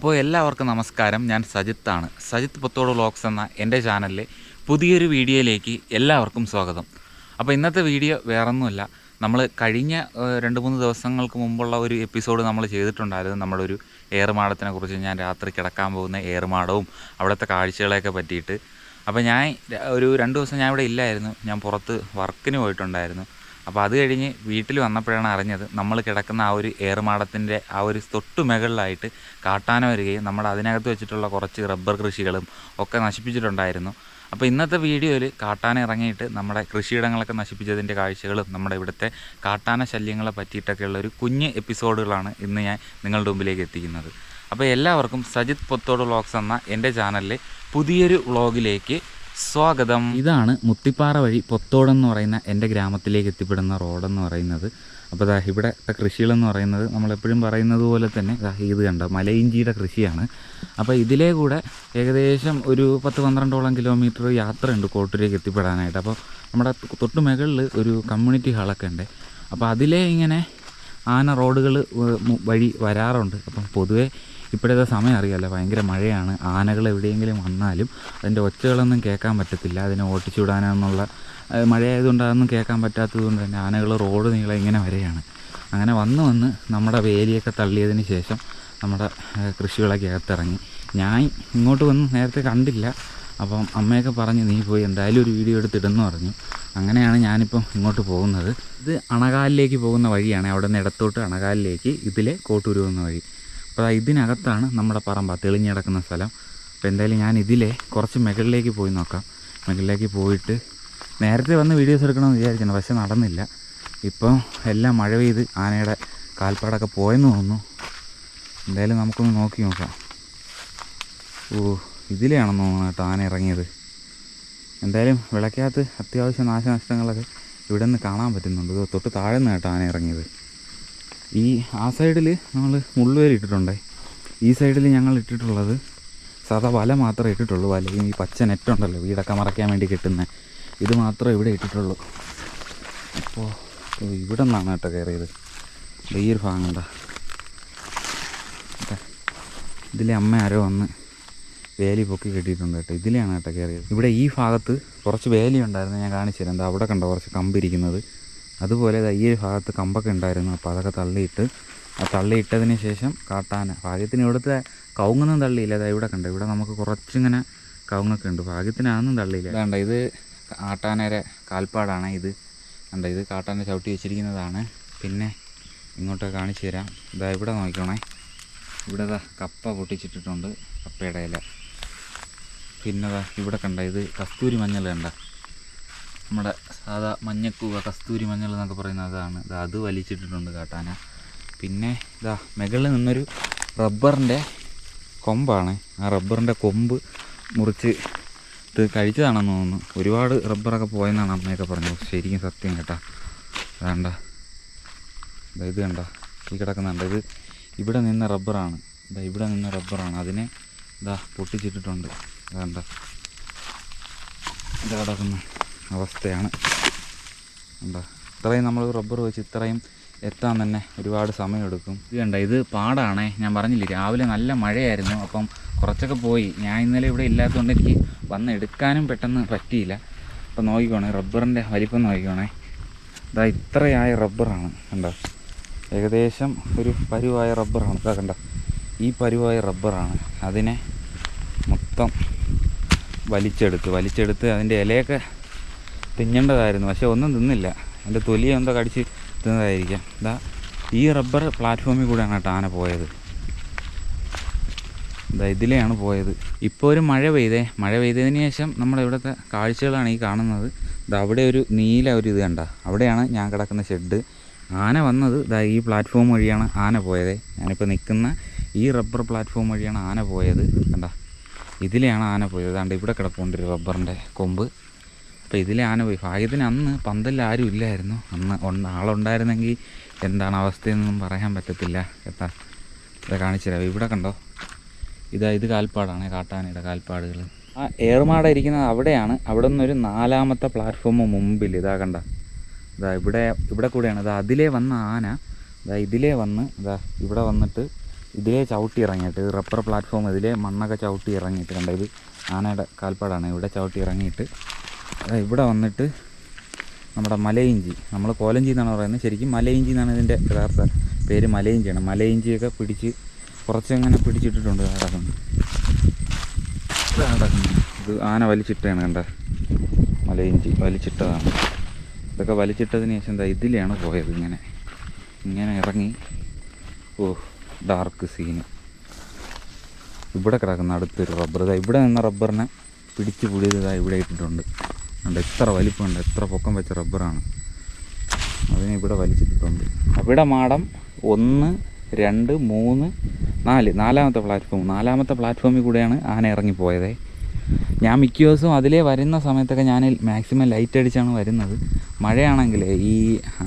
അപ്പോൾ എല്ലാവർക്കും നമസ്കാരം. ഞാൻ സജിത്താണ്. സജിത്ത് പുത്തോട് വ്ളോഗ്സ് എന്ന എൻ്റെ ചാനലിലെ പുതിയൊരു വീഡിയോയിലേക്ക് എല്ലാവർക്കും സ്വാഗതം. അപ്പോൾ ഇന്നത്തെ വീഡിയോ വേറൊന്നുമല്ല, നമ്മൾ കഴിഞ്ഞ 2-3 ദിവസങ്ങൾക്ക് മുമ്പുള്ള ഒരു എപ്പിസോഡ് നമ്മൾ ചെയ്തിട്ടുണ്ടായിരുന്നു. നമ്മുടെ ഒരു ഏറുമാടത്തിനെ കുറിച്ച്, ഞാൻ രാത്രി കിടക്കാൻ പോകുന്ന ഏറുമാടവും അവിടുത്തെ കാഴ്ചകളെയൊക്കെ പറ്റിയിട്ട്. അപ്പോൾ ഞാൻ ഒരു 2 ദിവസം ഞാൻ ഇവിടെ ഇല്ലായിരുന്നു, ഞാൻ പുറത്ത് വർക്കിന് പോയിട്ടുണ്ടായിരുന്നു. അപ്പോൾ അത് കഴിഞ്ഞ് വീട്ടിൽ വന്നപ്പോഴാണ് അറിഞ്ഞത് നമ്മൾ കിടക്കുന്ന ആ ഒരു ഏറുമാടത്തിൻ്റെ ആ ഒരു തൊട്ടു മുകളിലായിട്ട് കാട്ടാന വരികയും നമ്മുടെ അതിനകത്ത് വെച്ചിട്ടുള്ള കുറച്ച് റബ്ബർ കൃഷികളും ഒക്കെ നശിപ്പിച്ചിട്ടുണ്ടായിരുന്നു. അപ്പോൾ ഇന്നത്തെ വീഡിയോയിൽ കാട്ടാന ഇറങ്ങിയിട്ട് നമ്മുടെ കൃഷിയിടങ്ങളൊക്കെ നശിപ്പിച്ചതിൻ്റെ കാഴ്ചകളും നമ്മുടെ ഇവിടുത്തെ കാട്ടാന ശല്യങ്ങളെ പറ്റിയിട്ടൊക്കെയുള്ള ഒരു കുഞ്ഞ് എപ്പിസോഡുകളാണ് ഇന്ന് ഞാൻ നിങ്ങളുടെ മുമ്പിലേക്ക് എത്തിക്കുന്നത്. അപ്പോൾ എല്ലാവർക്കും സജിത്ത് പുത്തോട് വ്ളോഗ്സ് എന്ന എൻ്റെ ചാനലിലെ പുതിയൊരു വ്ളോഗിലേക്ക് സ്വാഗതം. ഇതാണ് മുത്തിപ്പാറ വഴി പൊത്തോടെന്ന് പറയുന്ന എൻ്റെ ഗ്രാമത്തിലേക്ക് എത്തിപ്പെടുന്ന റോഡെന്ന് പറയുന്നത്. അപ്പോൾ ഇവിടുത്തെ കൃഷികളെന്ന് പറയുന്നത് നമ്മളെപ്പോഴും പറയുന്നത് പോലെ തന്നെ ഇത് കണ്ട മലയിഞ്ചിയുടെ കൃഷിയാണ്. അപ്പോൾ ഇതിലേ കൂടെ ഏകദേശം ഒരു 10-12 കിലോമീറ്റർ യാത്രയുണ്ട് കോട്ടൂരേക്ക് എത്തിപ്പെടാനായിട്ട്. അപ്പോൾ നമ്മുടെ തൊട്ട് മുകളിൽ ഒരു കമ്മ്യൂണിറ്റി ഹാളൊക്കെ ഉണ്ട്. അപ്പോൾ അതിലേ ഇങ്ങനെ ആന റോഡുകൾ വഴി വരാറുണ്ട്. അപ്പം പൊതുവേ ഇപ്പോഴത്തെ സമയം അറിയാമല്ലോ, ഭയങ്കര മഴയാണ്. ആനകൾ എവിടെയെങ്കിലും വന്നാലും അതിൻ്റെ ഒച്ചകളൊന്നും കേൾക്കാൻ പറ്റത്തില്ല. അതിനെ ഓട്ടിച്ചു വിടാനെന്നുള്ള മഴയായതുകൊണ്ട് അതൊന്നും കേൾക്കാൻ പറ്റാത്തത് കൊണ്ട് തന്നെ ആനകൾ റോഡ് നീളം ഇങ്ങനെ വരെയാണ്. അങ്ങനെ വന്ന് നമ്മുടെ വേലിയൊക്കെ തള്ളിയതിന് ശേഷം നമ്മുടെ കൃഷികളൊക്കെ അകത്തിറങ്ങി. ഞാൻ ഇങ്ങോട്ട് വന്ന് നേരത്തെ കണ്ടില്ല. അപ്പം അമ്മയൊക്കെ പറഞ്ഞ് നീ പോയി എന്തായാലും ഒരു വീഡിയോ എടുത്തിടെന്ന് പറഞ്ഞു. അങ്ങനെയാണ് ഞാനിപ്പം ഇങ്ങോട്ട് പോകുന്നത്. ഇത് അണകാലിലേക്ക് പോകുന്ന വഴിയാണ്. അവിടെ നിന്ന് ഇടത്തോട്ട് അണകാലിലേക്ക് ഇതിലെ കോട്ടൂർ പോകുന്ന വഴി. അപ്പോൾ ഇതിനകത്താണ് നമ്മുടെ പറമ്പ തെളിഞ്ഞ് കിടക്കുന്ന സ്ഥലം. അപ്പോൾ എന്തായാലും ഞാൻ ഇതിലെ കുറച്ച് മുകളിലേക്ക് പോയി നോക്കാം. മുകളിലേക്ക് പോയിട്ട് നേരത്തെ വന്ന് വീഡിയോസ് എടുക്കണമെന്ന് വിചാരിക്കണം, പക്ഷെ നടന്നില്ല. ഇപ്പം എല്ലാം മഴ പെയ്ത് ആനയുടെ കാൽപ്പാടൊക്കെ പോയെന്ന് തോന്നുന്നു. എന്തായാലും നമുക്കൊന്ന് നോക്കി നോക്കാം. ഇതിലെയാണെന്ന് തോന്നുന്നു കേട്ടോ ആന ഇറങ്ങിയത്. എന്തായാലും വിളക്കകത്ത് അത്യാവശ്യം നാശനഷ്ടങ്ങളൊക്കെ ഇവിടെ നിന്ന് കാണാൻ പറ്റുന്നുണ്ട്. തൊട്ട് താഴെ നിന്ന് കേട്ടോ ആന ഇറങ്ങിയത്. ആ സൈഡിൽ നമ്മൾ മുള്ളുവേലി ഇട്ടിട്ടുണ്ട്. ഈ സൈഡിൽ ഞങ്ങൾ ഇട്ടിട്ടുള്ളത് സാധാ വല മാത്രമേ ഇട്ടിട്ടുള്ളൂ. വലയും ഈ പച്ച നെറ്റുണ്ടല്ലോ വീടൊക്കെ മറയ്ക്കാൻ വേണ്ടി കിട്ടുന്ന ഇത് മാത്രമേ ഇവിടെ ഇട്ടിട്ടുള്ളൂ. അപ്പോൾ ഇവിടെ നിന്നാണ് കേട്ടോ കയറിയത്. ഈ ഒരു ഭാഗം കണ്ട ഇതിലെ അമ്മ ആരോ വന്ന് വേലി പൊക്കി കെട്ടിയിട്ടുണ്ട് കേട്ടോ. ഇതിലെയാണ് കേട്ടോ കയറിയത്. ഇവിടെ ഈ ഭാഗത്ത് കുറച്ച് വേലി ഉണ്ടായിരുന്നു, ഞാൻ കാണിച്ചു തരാം. എന്താ അവിടെ കണ്ടോ കുറച്ച് കമ്പിരിക്കുന്നത്. അതുപോലെ ഈ ഒരു ഭാഗത്ത് കമ്പൊക്കെ ഉണ്ടായിരുന്നു. അപ്പോൾ അതൊക്കെ തള്ളിയിട്ടതിന് ശേഷം കാട്ടാന ഭാഗ്യത്തിന് ഇവിടുത്തെ കവുങ്ങൊന്നും തള്ളിയില്ല. അതായത് ഇവിടെ കണ്ടോ, ഇവിടെ നമുക്ക് കുറച്ചിങ്ങനെ കവുങ്ങൊക്കെ ഉണ്ട്. ഭാഗ്യത്തിനൊന്നും തള്ളിയില്ല. വേണ്ട, ഇത് കാട്ടാനയുടെ കാൽപ്പാടാണ്. ഇത് കണ്ടോ, ഇത് കാട്ടാന ചവിട്ടി വെച്ചിരിക്കുന്നതാണ്. പിന്നെ ഇങ്ങോട്ട് കാണിച്ചു തരാം. ഇതാ ഇവിടെ നോക്കണേ, ഇവിടെ കപ്പ പൊട്ടിച്ചിട്ടിട്ടുണ്ട്, കപ്പയുടെ ഇല. പിന്നെ ഇവിടെ കണ്ട ഇത് കസ്തൂരി മഞ്ഞൾ കണ്ട, നമ്മുടെ സാധാ മഞ്ഞക്കൂവ കസ്തൂരി മഞ്ഞൾ എന്നൊക്കെ പറയുന്നത് അതാണ്. അത് വലിച്ചിട്ടിട്ടുണ്ട് കാട്ടാന. പിന്നെ മുകളിൽ നിന്നൊരു റബ്ബറിൻ്റെ കൊമ്പാണ്. ആ റബ്ബറിൻ്റെ കൊമ്പ് മുറിച്ച് ഇത് കഴിച്ചതാണെന്ന് തോന്നുന്നു. ഒരുപാട് റബ്ബറൊക്കെ പോയെന്നാണ് അമ്മയൊക്കെ പറഞ്ഞത്. ശരിക്കും സത്യം കേട്ടാ. വേണ്ട, ഇത് കണ്ട ഈ കിടക്കുന്നുണ്ട്. ഇത് ഇവിടെ നിന്ന റബ്ബറാണ്. ഇവിടെ നിന്ന റബ്ബറാണ്. അതിനെ പൊട്ടിച്ചിട്ടിട്ടുണ്ട്. വേണ്ട, ഇത് കിടക്കുന്ന അവസ്ഥയാണ്. എന്താ ഇത്രയും നമ്മൾ റബ്ബർ വെച്ച് ഇത്രയും എത്താൻ തന്നെ ഒരുപാട് സമയമെടുക്കും. ഇത് കണ്ട, ഇത് പാടാണേ. ഞാൻ പറഞ്ഞില്ലേ രാവിലെ നല്ല മഴയായിരുന്നു. അപ്പം കുറച്ചൊക്കെ പോയി. ഞാൻ ഇന്നലെ ഇവിടെ ഇല്ലാത്തതുകൊണ്ട് എനിക്ക് വന്ന് എടുക്കാനും പെട്ടെന്ന് പറ്റിയില്ല. അപ്പം നോക്കിക്കോണേ, റബ്ബറിൻ്റെ വലിപ്പം നോക്കിക്കോണേ. ഇത്രയായ റബ്ബറാണ് കണ്ട. ഏകദേശം ഒരു പരുവായ റബ്ബറാണ്. കണ്ട, ഈ പരുവായ റബ്ബറാണ്. അതിനെ മൊത്തം വലിച്ചെടുത്ത് അതിൻ്റെ ഇലയൊക്കെ തിന്നേണ്ടതായിരുന്നു, പക്ഷെ ഒന്നും തിന്നില്ല. അതിൻ്റെ തൊലിയെ എന്തോ കടിച്ച് തിന്നതായിരിക്കാം. ഈ റബ്ബർ പ്ലാറ്റ്ഫോമിൽ കൂടെയാണ് കേട്ടോ ആന പോയത്. ഇതിലെയാണ് പോയത്. ഇപ്പോൾ ഒരു മഴ പെയ്തതിന് ശേഷം നമ്മുടെ ഇവിടുത്തെ കാഴ്ചകളാണ് ഈ കാണുന്നത്. അവിടെ ഒരു നീല ഒരു ഇത് കണ്ട, അവിടെയാണ് ഞാൻ കിടക്കുന്ന ഷെഡ്. ആന വന്നത് ഈ പ്ലാറ്റ്ഫോം വഴിയാണ് ആന പോയത്. ഞാനിപ്പോൾ നിൽക്കുന്ന ഈ റബ്ബർ പ്ലാറ്റ്ഫോം വഴിയാണ് ആന പോയത്. കണ്ട, ഇതിലെയാണ് ആന പോയത്. അതുകൊണ്ട് ഇവിടെ കിടപ്പുണ്ട് ഒരു റബ്ബറിൻ്റെ കൊമ്പ്. അപ്പോൾ ഇതിലെ ആന പോയി. ഭാഗ്യത്തിന് അന്ന് പന്തലിൽ ആരും ഇല്ലായിരുന്നു. അന്ന് ആളുണ്ടായിരുന്നെങ്കിൽ എന്താണ് അവസ്ഥയെന്നൊന്നും പറയാൻ പറ്റത്തില്ല കേട്ടാ. ഇത് കാണിച്ചു തരാം. ഇവിടെ കണ്ടോ, ഇത് കാൽപ്പാടാണ്, കാട്ടാനയുടെ കാൽപ്പാടുകൾ. ആ ഏറുമാട ഇരിക്കുന്നത് അവിടെയാണ്. അവിടെ നിന്നൊരു 4ാമത്തെ പ്ലാറ്റ്ഫോം മുമ്പിൽ കണ്ട, ഇവിടെ കൂടെയാണ്. അതിലേ വന്ന ആന ഇതിലേ വന്ന് ഇവിടെ വന്നിട്ട് ഇതിലേ ചവിട്ടി ഇറങ്ങിയിട്ട് റബ്ബർ പ്ലാറ്റ്ഫോം ഇതിലേ മണ്ണൊക്കെ ചവിട്ടി ഇറങ്ങിയിട്ട് കണ്ട ഇത് ആനയുടെ കാൽപ്പാടാണ്. ഇവിടെ ചവിട്ടി ഇറങ്ങിയിട്ട് ഇവിടെ വന്നിട്ട് നമ്മുടെ മലയിഞ്ചി, നമ്മൾ കോലഞ്ചി എന്നാണ് പറയുന്നത്, ശരിക്കും മലയിഞ്ചി എന്നാണ് ഇതിൻ്റെ യഥാർത്ഥ പേര്. മലയിഞ്ചിയാണ്. മലയിഞ്ചിയൊക്കെ പിടിച്ച് കുറച്ചങ്ങനെ പിടിച്ചിട്ടിട്ടുണ്ട്. കിടക്കുന്നു ഇത് ആന വലിച്ചിട്ടാണ് കണ്ട, മലയിഞ്ചി വലിച്ചിട്ടതാണ്. ഇതൊക്കെ വലിച്ചിട്ടതിന് ശേഷം എന്താ ഇതിലെയാണ് പോയത്. ഇങ്ങനെ ഇറങ്ങി. ഓ ഡാർക്ക് സീന്. ഇവിടെ കിടക്കുന്ന അടുത്തൊരു റബ്ബർ, ഇവിടെ നിന്ന റബ്ബറിനെ പിടിച്ച് പുടിയതായി ഇവിടെ ഇട്ടിട്ടുണ്ട്. ഉണ്ട് എത്ര വലിപ്പമുണ്ട്, എത്ര പൊക്കം വെച്ച റബ്ബറാണ്. അതിനെ ഇവിടെ വലിച്ചിട്ടിട്ടുണ്ട്. അവിടെ മാടം 1, 2, 3, 4 നാലാമത്തെ പ്ലാറ്റ്ഫോമിൽ കൂടെയാണ് ആന ഇറങ്ങിപ്പോയത്. ഞാൻ മിക്ക ദിവസവും അതിലേ വരുന്ന സമയത്തൊക്കെ ഞാൻ മാക്സിമം ലൈറ്റ് അടിച്ചാണ് വരുന്നത്. മഴയാണെങ്കിൽ ഈ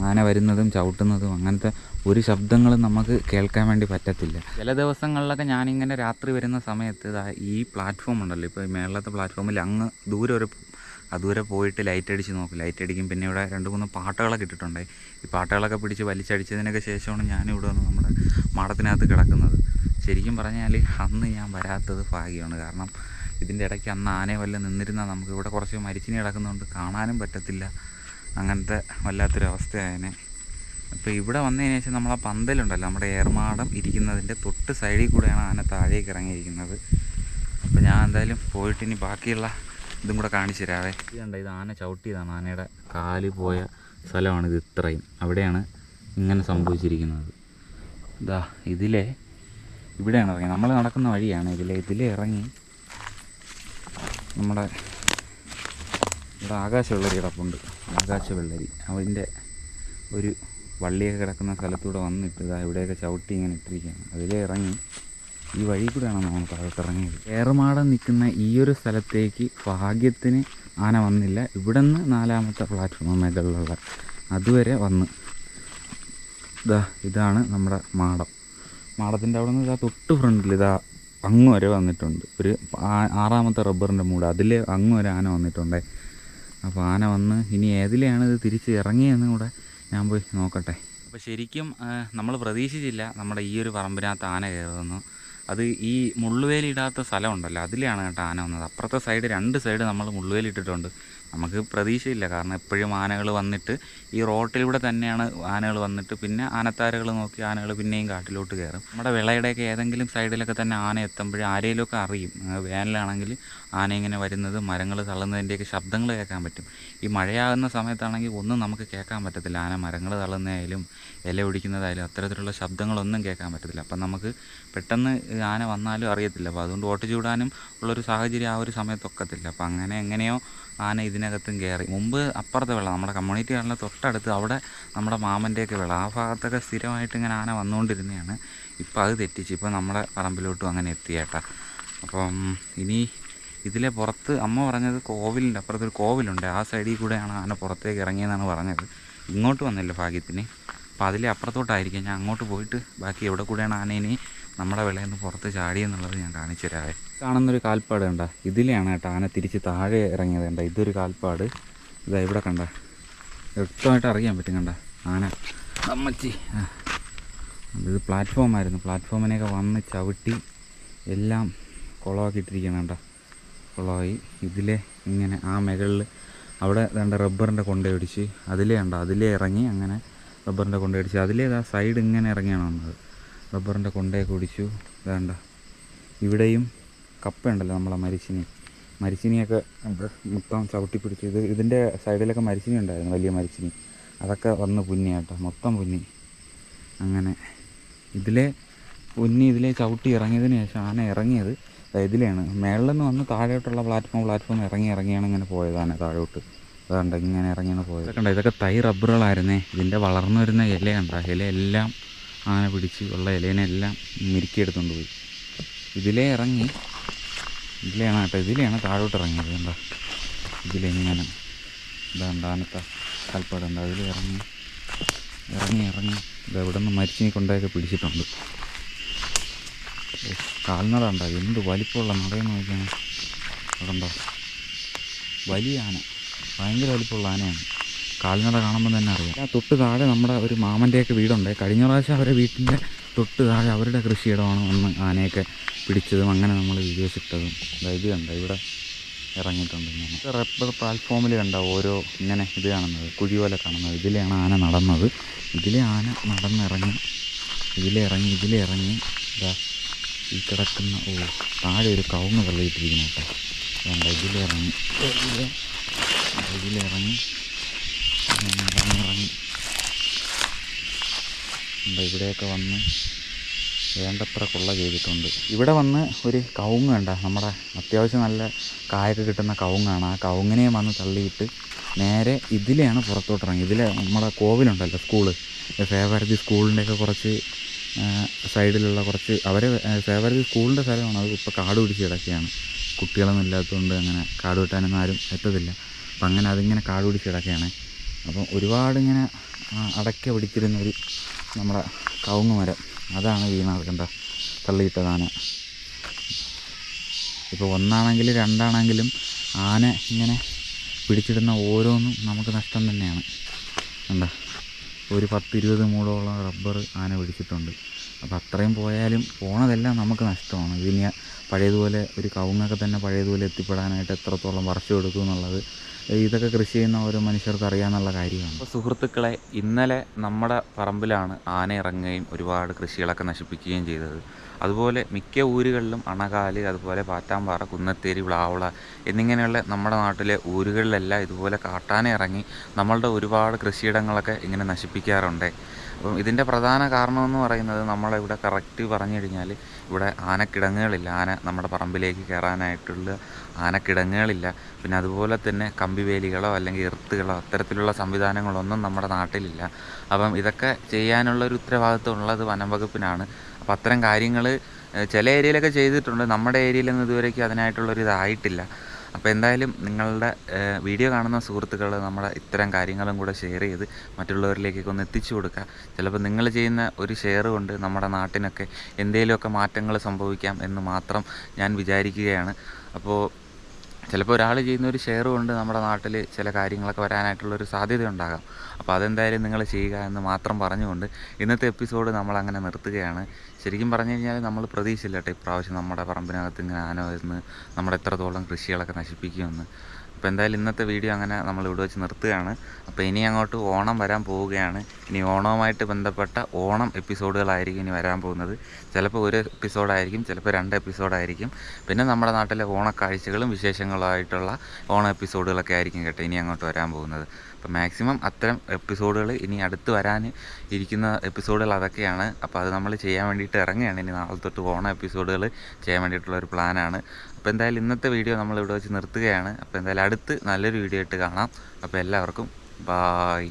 ആന വരുന്നതും ചവിട്ടുന്നതും അങ്ങനത്തെ ഒരു ശബ്ദങ്ങളും നമുക്ക് കേൾക്കാൻ വേണ്ടി പറ്റത്തില്ല. ചില ദിവസങ്ങളിലൊക്കെ ഞാനിങ്ങനെ രാത്രി വരുന്ന സമയത്ത് ഈ പ്ലാറ്റ്ഫോം ഉണ്ടല്ലോ, ഇപ്പോൾ മേളത്തെ പ്ലാറ്റ്ഫോമിൽ അങ്ങ് ദൂരെ പോയിട്ട് ലൈറ്റ് അടിച്ച് നോക്കും. ലൈറ്റ് അടിക്കും. പിന്നെ ഇവിടെ 2-3 പാട്ടകളൊക്കെ ഇട്ടിട്ടുണ്ട്. ഈ പാട്ടകളൊക്കെ പിടിച്ച് വലിച്ചടിച്ചതിനൊക്കെ ശേഷമാണ് ഞാനിവിടെ വന്ന് നമ്മുടെ മാടത്തിനകത്ത് കിടക്കുന്നത്. ശരിക്കും പറഞ്ഞാൽ അന്ന് ഞാൻ വരാത്തത് ഭാഗ്യമാണ്. കാരണം ഇതിൻ്റെ ഇടയ്ക്ക് അന്ന് ആനയെ വല്ല നിന്നിരുന്നാൽ നമുക്ക് ഇവിടെ കുറച്ച് മരിച്ചിനി കിടക്കുന്നതുകൊണ്ട് കാണാനും പറ്റത്തില്ല. അങ്ങനത്തെ വല്ലാത്തൊരവസ്ഥയായതിനെ. അപ്പോൾ ഇവിടെ വന്നതിന് ശേഷം നമ്മളെ പന്തലുണ്ടല്ലോ, നമ്മുടെ ഏർമാടം ഇരിക്കുന്നതിൻ്റെ തൊട്ട് സൈഡിൽ കൂടെയാണ് ആന താഴേക്ക് ഇറങ്ങിയിരിക്കുന്നത്. അപ്പോൾ ഞാൻ എന്തായാലും പോയിട്ട് ഇനി ബാക്കിയുള്ള ഇതും കൂടെ കാണിച്ചു തരാവേ. ഇത് കണ്ട, ഇത് ആന ചവിട്ടിയതാണ്. ആനയുടെ കാല് പോയ സ്ഥലമാണിത്. ഇത്രയും അവിടെയാണ് ഇങ്ങനെ സംഭവിച്ചിരിക്കുന്നത്. ഇതാ ഇവിടെയാണ് ഇറങ്ങി. നമ്മൾ നടക്കുന്ന വഴിയാണ്. ഇതിലേ ഇറങ്ങി നമ്മുടെ ഇവിടെ ആകാശവെള്ളരി കിടപ്പുണ്ട്. ആകാശവെള്ളരി അതിൻ്റെ ഒരു വള്ളിയൊക്കെ കിടക്കുന്ന സ്ഥലത്തൂടെ വന്നിട്ട് ഇവിടെയൊക്കെ ചവിട്ടി ഇങ്ങനെ ഇട്ടിരിക്കുകയാണ്. അതിലേ ഇറങ്ങി ഈ വഴി കൂടെയാണ് നമ്മൾ താഴോട്ടിറങ്ങിയത്. ഏറുമാടം നിൽക്കുന്ന ഈ ഒരു സ്ഥലത്തേക്ക് ഭാഗ്യത്തിന് ആന വന്നില്ല. ഇവിടെ നിന്ന് 4ാമത്തെ പ്ലാറ്റ്ഫോം മേഖലയിലുള്ള അതുവരെ വന്ന് ഇതാണ് നമ്മുടെ മാടത്തിൻ്റെ അവിടെ നിന്ന് തൊട്ട് ഫ്രണ്ടിൽ അങ്ങ് വരെ വന്നിട്ടുണ്ട്. ഒരു 6ാമത്തെ റബ്ബറിൻ്റെ മൂട് അതിലേ അങ്ങ് വരെ ആന വന്നിട്ടുണ്ട്. അപ്പോൾ ആന വന്ന് ഇനി ഏതിലെയാണ് ഇത് തിരിച്ച് ഇറങ്ങിയെന്നും കൂടെ ഞാൻ പോയി നോക്കട്ടെ. അപ്പോൾ ശരിക്കും നമ്മൾ പ്രതീക്ഷിച്ചില്ല നമ്മുടെ ഈ ഒരു പറമ്പിനകത്ത് ആന കയറുന്നു. അത് ഈ മുള്ളുവേലി ഇടാത്ത സ്ഥലമുണ്ടല്ലോ, അതിലാണ് കേട്ടോ ആന വന്നത്. അപ്പുറത്തെ സൈഡ് 2 സൈഡ് നമ്മൾ മുള്ളുവേലി ഇട്ടിട്ടുണ്ട്. നമുക്ക് പ്രതീക്ഷയില്ല. കാരണം എപ്പോഴും ആനകൾ വന്നിട്ട് ഈ റോട്ടിലൂടെ തന്നെയാണ് ആനകൾ വന്നിട്ട് പിന്നെ ആനത്താരകൾ നോക്കി ആനകൾ പിന്നെയും കാട്ടിലോട്ട് കയറും. നമ്മുടെ വിളയുടെയൊക്കെ ഏതെങ്കിലും സൈഡിലൊക്കെ തന്നെ ആന എത്തുമ്പോഴും ആരെയിലൊക്കെ അറിയും. വേനലാണെങ്കിൽ ആന ഇങ്ങനെ വരുന്നത്, മരങ്ങൾ തള്ളുന്നതിൻ്റെയൊക്കെ ശബ്ദങ്ങൾ കേൾക്കാൻ പറ്റും. ഈ മഴയാകുന്ന സമയത്താണെങ്കിൽ ഒന്നും നമുക്ക് കേൾക്കാൻ പറ്റത്തില്ല. ആന മരങ്ങൾ തള്ളുന്നതായാലും ഇല ഒടിക്കുന്നതായാലും അത്തരത്തിലുള്ള ശബ്ദങ്ങളൊന്നും കേൾക്കാൻ പറ്റത്തില്ല. അപ്പം നമുക്ക് പെട്ടെന്ന് ആന വന്നാലും അറിയത്തില്ല. അപ്പോൾ അതുകൊണ്ട് ഓട്ട് ചൂടാനും ഉള്ളൊരു സാഹചര്യം ആ ഒരു സമയത്തൊക്കത്തില്ല. അപ്പോൾ എങ്ങനെയോ ആന ഇതിനകത്തും കയറി. മുമ്പ് അപ്പുറത്തെ വെള്ളം നമ്മുടെ കമ്മ്യൂണിറ്റി കാണുന്ന തൊട്ടടുത്ത് അവിടെ നമ്മുടെ മാമൻ്റെയൊക്കെ വെള്ളം, ആ ഭാഗത്തൊക്കെ സ്ഥിരമായിട്ട് ഇങ്ങനെ ആന വന്നുകൊണ്ടിരുന്നതാണ്. ഇപ്പോൾ അത് തെറ്റിച്ച് ഇപ്പോൾ നമ്മുടെ പറമ്പിലോട്ടും അങ്ങനെ എത്തിയേട്ടാ. അപ്പം ഇനി ഇതിലെ പുറത്ത് അമ്മ പറഞ്ഞത് കോവിലിൻ്റെ അപ്പുറത്തൊരു കോവിലുണ്ട്, ആ സൈഡിൽ കൂടെയാണ് ആന പുറത്തേക്ക് ഇറങ്ങിയെന്നാണ് പറഞ്ഞത്. ഇങ്ങോട്ട് വന്നില്ല ഭാഗ്യത്തിന്. അപ്പോൾ അതിലെ അപ്പുറത്തോട്ടായിരിക്കും. ഞാൻ അങ്ങോട്ട് പോയിട്ട് ബാക്കി എവിടെ കൂടെയാണ് ആന ഇനി നമ്മുടെ വിളയിൽ നിന്ന് പുറത്ത് ചാടിയെന്നുള്ളത് ഞാൻ കാണിച്ചു തരാവേ. കാണുന്നൊരു കാൽപ്പാട് കണ്ട, ഇതിലെയാണ് കേട്ടോ ആന തിരിച്ച് താഴെ ഇറങ്ങിയത്. കണ്ട ഇതൊരു കാൽപ്പാട്. ഇവിടെ കണ്ട വ്യക്തമായിട്ട് അറിയാൻ പറ്റും. കണ്ട ആന അമ്മച്ചി ഇത് പ്ലാറ്റ്ഫോമായിരുന്നു. പ്ലാറ്റ്ഫോമിനെയൊക്കെ വന്ന് ചവിട്ടി എല്ലാം കുളമാക്കിയിട്ടിരിക്കണം. കണ്ട കുളമായി. ഇതിലെ ഇങ്ങനെ ആ മുകളിൽ അവിടെ വേണ്ട റബ്ബറിൻ്റെ കൊണ്ടയൊടിച്ച് അതിലേ ഇറങ്ങി അങ്ങനെ റബ്ബറിൻ്റെ കൊണ്ടയൊടിച്ച് ആ സൈഡ് ഇങ്ങനെ ഇറങ്ങിയാണ് വന്നത്. റബ്ബറിൻ്റെ കൊണ്ടയൊക്കെ ഒടിച്ചു. വേണ്ട ഇവിടെയും കപ്പയുണ്ടല്ലോ നമ്മളെ മരിച്ചിനിയൊക്കെ മൊത്തം ചവിട്ടി പിടിച്ച് ഇതിൻ്റെ സൈഡിലൊക്കെ മരിച്ചിനി ഉണ്ടായിരുന്നു, വലിയ മരിച്ചിനി. അതൊക്കെ വന്ന് പുന്നി കേട്ടോ, മൊത്തം പുന്നി. അങ്ങനെ ഇതിലെ ചവിട്ടി ഇറങ്ങിയതിന് ശേഷം ആന ഇറങ്ങിയത് ഇതിലെയാണ്. മേളിൽ നിന്ന് വന്ന് താഴോട്ടുള്ള പ്ലാറ്റ്ഫോം ഇറങ്ങിയാണ് ഇങ്ങനെ പോയത് ആന താഴോട്ട്. അതുകൊണ്ട് ഇങ്ങനെ ഇറങ്ങിയാണ് പോയത്. കണ്ട ഇതൊക്കെ തൈ റബ്ബറുകളായിരുന്നേ. ഇതിൻ്റെ വളർന്നു വരുന്ന ഇല കണ്ട, ഇലയെല്ലാം ആന പിടിച്ച് ഉള്ള ഇലേനെല്ലാം മിരുക്കിയെടുത്തുകൊണ്ട് പോയി. ഇതിലെയാണ് കേട്ടോ, ഇതിലെയാണ് താഴോട്ട് ഇറങ്ങിയത്. കണ്ട ഇതിലെങ്ങനെ ആനത്തെ കാൽപ്പാടുണ്ട്. അതിൽ ഇറങ്ങി ഇതെവിടെ നിന്ന് മരിച്ചിനി കൊണ്ടൊക്കെ പിടിച്ചിട്ടുണ്ട്. കാൽനട ഉണ്ടോ, എന്ത് വലിപ്പമുള്ള നടയെന്ന് നോക്കിയാണ്. അവിടെ ഉണ്ടോ വലിയ ആന, ഭയങ്കര വലിപ്പമുള്ള ആനയാണ്. കാൽനട കാണുമ്പോൾ തന്നെ അറിയാം. തൊട്ട് താഴെ നമ്മുടെ ഒരു മാമൻ്റെയൊക്കെ വീടുണ്ട്. കഴിഞ്ഞ പ്രാവശ്യം അവരെ വീട്ടിൻ്റെ തൊട്ട് താഴെ അവരുടെ കൃഷിയിടമാണ് വന്ന് ആനയൊക്കെ പിടിച്ചതും അങ്ങനെ നമ്മൾ വീഡിയോസ് ഇട്ടതും. ഇത് കണ്ട ഇവിടെ ഇറങ്ങിയിട്ടുണ്ട്. ഇങ്ങനെ റബ്ബർ പ്ലാറ്റ്ഫോമിൽ കണ്ട ഓരോ ഇങ്ങനെ ഇത് കാണുന്നത്, കുഴി പോലെ കാണുന്നത്, ഇതിലെയാണ് ആന നടന്നത്. ഇതിലെ ആന നടന്നിറങ്ങി, ഇതിലിറങ്ങി ഇതാ ഈ കിടക്കുന്ന താഴെ ഒരു കവുങ്ങ് തള്ളിയിട്ടിരിക്കുന്നു കേട്ടോ. വേണ്ട ഇതിലിറങ്ങി ഇവിടെയൊക്കെ വന്ന് വേണ്ടത്ര കൊള്ള ചെയ്തിട്ടുണ്ട്. ഇവിടെ വന്ന് ഒരു കവുങ്ങ് കണ്ട, നമ്മുടെ അത്യാവശ്യം നല്ല കായൊക്കെ കിട്ടുന്ന കവുങ്ങാണ്. ആ കവുങ്ങിനെയും വന്ന് തള്ളിയിട്ട് നേരെ ഇതിലെയാണ് പുറത്തോട്ടിറങ്ങി. ഇതിലെ നമ്മുടെ കോവിലുണ്ടല്ലോ, സ്കൂള്, സേവാരതി സ്കൂളിൻ്റെയൊക്കെ കുറച്ച് സൈഡിലുള്ള കുറച്ച് സേവാരതി സ്കൂളിൻ്റെ സ്ഥലമാണ്. അത് ഇപ്പോൾ കാട് പിടിച്ച് കിടക്കുകയാണ്. കുട്ടികളൊന്നും ഇല്ലാത്തതുകൊണ്ട് അങ്ങനെ കാട് വെട്ടാനൊന്നും ആരും എത്തത്തില്ല. അപ്പം അങ്ങനെ അതിങ്ങനെ കാട് പിടിച്ച് കിടക്കുകയാണ്. അപ്പം ഒരുപാടിങ്ങനെ അടയ്ക്ക പിടിച്ചിരുന്ന ഒരു നമ്മുടെ കവുങ്ങ് മരം, അതാണ് വീണത് കണ്ട, തള്ളിയിട്ടത് ആന. ഇപ്പോൾ ഒന്നാണെങ്കിലും രണ്ടാണെങ്കിലും ആന ഇങ്ങനെ പിടിച്ചിടുന്ന ഓരോന്നും നമുക്ക് നഷ്ടം തന്നെയാണ്. കണ്ട, ഒരു 10-20 മൂടോളം റബ്ബർ ആന പിടിച്ചിട്ടുണ്ട്. അപ്പോൾ അത്രയും പോയാലും പോണതെല്ലാം നമുക്ക് നഷ്ടമാണ്. ഇതിനി പഴയതുപോലെ ഒരു കവുങ്ങൊക്കെ തന്നെ പഴയതുപോലെ എത്തിപ്പെടാനായിട്ട് എത്രത്തോളം വർഷം എടുക്കും എന്നുള്ളത് ഇതൊക്കെ കൃഷി ചെയ്യുന്ന ഓരോ മനുഷ്യർക്ക് അറിയാമെന്നുള്ള കാര്യമാണ്. അപ്പോൾ സുഹൃത്തുക്കളെ, ഇന്നലെ നമ്മുടെ പറമ്പിലാണ് ആന ഇറങ്ങുകയും ഒരുപാട് കൃഷികളൊക്കെ നശിപ്പിക്കുകയും ചെയ്തത്. അതുപോലെ മിക്ക ഊരുകളിലും അണകാല്, അതുപോലെ പാറ്റാമ്പാറ, കുന്നത്തേരി, വ്ളാവള എന്നിങ്ങനെയുള്ള നമ്മുടെ നാട്ടിലെ ഊരുകളിലെല്ലാം ഇതുപോലെ കാട്ടാന ഇറങ്ങി നമ്മളുടെ ഒരുപാട് കൃഷിയിടങ്ങളൊക്കെ ഇങ്ങനെ നശിപ്പിക്കാറുണ്ട്. അപ്പം ഇതിൻ്റെ പ്രധാന കാരണമെന്ന് പറയുന്നത്, നമ്മളിവിടെ കറക്റ്റ് പറഞ്ഞു കഴിഞ്ഞാൽ ഇവിടെ ആനക്കിടങ്ങുകളില്ല. ആന നമ്മുടെ പറമ്പിലേക്ക് കയറാനായിട്ടുള്ള ആനക്കിടങ്ങുകളില്ല. പിന്നെ അതുപോലെ തന്നെ കമ്പിവേലികളോ അല്ലെങ്കിൽ എർത്തുകളോ അത്തരത്തിലുള്ള സംവിധാനങ്ങളൊന്നും നമ്മുടെ നാട്ടിലില്ല. അപ്പം ഇതൊക്കെ ചെയ്യാനുള്ളൊരു ഉത്തരവാദിത്വം ഉള്ളത് വനം വകുപ്പിനാണ്. അപ്പം അത്തരം കാര്യങ്ങൾ ചില ഏരിയയിലൊക്കെ ചെയ്തിട്ടുണ്ട്. നമ്മുടെ ഏരിയയിലൊന്നും ഇതുവരേക്കും അതിനായിട്ടുള്ളൊരു ഇതായിട്ടില്ല. അപ്പോൾ എന്തായാലും നിങ്ങളുടെ വീഡിയോ കാണുന്ന സുഹൃത്തുക്കൾ നമ്മുടെ ഇത്തരം കാര്യങ്ങളും കൂടെ ഷെയർ ചെയ്ത് മറ്റുള്ളവരിലേക്കൊക്കെ ഒന്ന് എത്തിച്ചു കൊടുക്കുക. ചിലപ്പോൾ നിങ്ങൾ ചെയ്യുന്ന ഒരു ഷെയർ കൊണ്ട് നമ്മുടെ നാട്ടിനൊക്കെ എന്തെങ്കിലുമൊക്കെ മാറ്റങ്ങൾ സംഭവിക്കാം എന്ന് മാത്രം ഞാൻ വിചാരിക്കുകയാണ്. അപ്പോൾ ചിലപ്പോൾ ഒരാൾ ചെയ്യുന്ന ഒരു ഷെയർ കൊണ്ട് നമ്മുടെ നാട്ടിൽ ചില കാര്യങ്ങളൊക്കെ വരാനായിട്ടുള്ളൊരു സാധ്യത ഉണ്ടാകാം. അപ്പോൾ അതെന്തായാലും നിങ്ങൾ ചെയ്യുക എന്ന് മാത്രം പറഞ്ഞുകൊണ്ട് ഇന്നത്തെ എപ്പിസോഡ് നമ്മളങ്ങനെ നിർത്തുകയാണ്. ശരിക്കും പറഞ്ഞു കഴിഞ്ഞാൽ നമ്മൾ പ്രതീക്ഷിച്ചില്ല കേട്ടോ ഇപ്രാവശ്യം നമ്മുടെ പറമ്പിനകത്ത് ഇങ്ങനെ ആന വരുന്ന് നമ്മുടെ എത്രത്തോളം കൃഷികളൊക്കെ നശിപ്പിക്കുമെന്ന്. അപ്പോൾ എന്തായാലും ഇന്നത്തെ വീഡിയോ അങ്ങനെ നമ്മൾ ഇവിടെ വെച്ച് നിർത്തുകയാണ്. അപ്പോൾ ഇനി അങ്ങോട്ട് ഓണം വരാൻ പോവുകയാണ്. ഇനി ഓണവുമായിട്ട് ബന്ധപ്പെട്ട ഓണം എപ്പിസോഡുകളായിരിക്കും ഇനി വരാൻ പോകുന്നത്. ചിലപ്പോൾ ഒരു എപ്പിസോഡായിരിക്കും, ചിലപ്പോൾ 2 എപ്പിസോഡായിരിക്കും. പിന്നെ നമ്മുടെ നാട്ടിലെ ഓണക്കാഴ്ചകളും വിശേഷങ്ങളുമായിട്ടുള്ള ഓണം എപ്പിസോഡുകളൊക്കെ ആയിരിക്കും കേട്ടോ ഇനി അങ്ങോട്ട് വരാൻ പോകുന്നത്. അപ്പോൾ മാക്സിമം അത്തരം എപ്പിസോഡുകൾ ഇനി അടുത്ത് വരാൻ ഇരിക്കുന്ന എപ്പിസോഡുകൾ അതൊക്കെയാണ്. അപ്പോൾ അത് നമ്മൾ ചെയ്യാൻ വേണ്ടിയിട്ട് ഇറങ്ങുകയാണ്. ഇനി നാളെ തൊട്ട് ഓണം എപ്പിസോഡുകൾ ചെയ്യാൻ വേണ്ടിയിട്ടുള്ളൊരു പ്ലാനാണ്. അപ്പോൾ എന്തായാലും ഇന്നത്തെ വീഡിയോ നമ്മൾ ഇവിടെ വെച്ച് നിർത്തുകയാണ്. അപ്പോൾ എന്തായാലും അടുത്ത് നല്ലൊരു വീഡിയോ ആയിട്ട് കാണാം. അപ്പോൾ എല്ലാവർക്കും ബായ്.